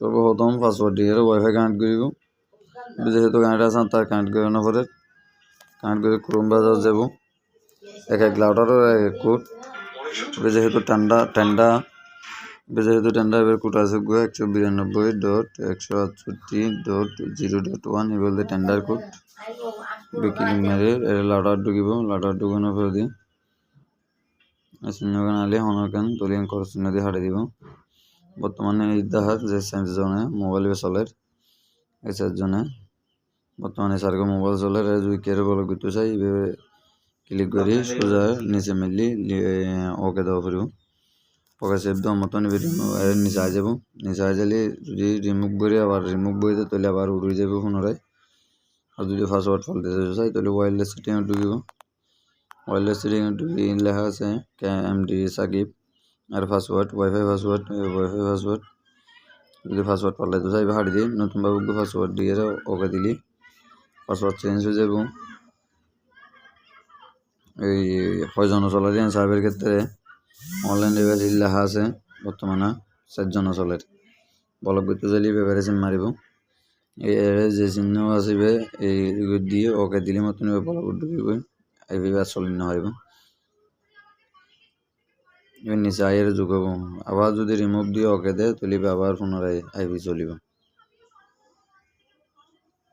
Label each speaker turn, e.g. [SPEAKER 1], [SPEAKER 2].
[SPEAKER 1] সর্বপ্রথম পাসওয়ার্ড দিয়ে wifi connect করব। যেহেতু কানেক্ট আছে তার কানেক্ট করানোর পরে কানেক্ট করে ক্রোম ব্রাউজার যাব। এক লাউটারের এক কোড যেহেতু টেন্ডার কোড আছে 192.168.0.1 এই বলতে টেন্ডার কোড ক্লিক মেরে লাউটার ঢুকিব। লাউটার ঢুকানোর পরে দিয়ে আলে হনকান তলিয়ান খরচ দিয়ে হারিয়ে দিব। বর্তমানে এই দেখার যে জনে মোবাইল চলের এই জনে বর্তমানে সার্গো মোবাইল চলের যদি কেউ বলে করতে চাই এইভাবে ক্লিক করি সোজা নিচে মিললি ওকে দেওয়া করব। ওকে সেভ দেওয়ার মতন নিচে আই যাব। নিচে আই যালে যদি রিমুভ করি আবার রিমুভ করে তাহলে আবার উড়ে যাব পুনরায়। আর যদি পাসওয়ার্ড পাল্টে চাই তাহলে ওয়্যারলেস সেটিংয়ে ঢুকিব। ওয়্যারলেস সেটিংয়ে ঢুকি লেখা আছে এমডি সাকিব আর পাসওয়ার্ড ওয়াইফাই পাসওয়ার্ড যদি পাসওয়ার্ড পাল্টাইতে চাই হারিয়ে দিই নতুনভাবে পাসওয়ার্ড দিয়ে ওকে দিলি পাসওয়ার্ড চেঞ্জ হয়ে যাব। এই কয়জন চলার সার্ভের ক্ষেত্রে অনলাইন ডিভাইস লেখা আছে বর্তমানে 4জন চলের বলক করতে চাইলে ব্যাপারে চিহ্ন মারিব। এই যে চিহ্ন আসবে এই দিয়ে ওকে দিলে মতন বলক ঢুকিব এইভাবে চলি না হারিব। নিচে আইয়ের যোগাব আবার যদি রিমুভ দিয়ে ওকে দেয় তাহলে আবার পুনরায় আইবি চলিব।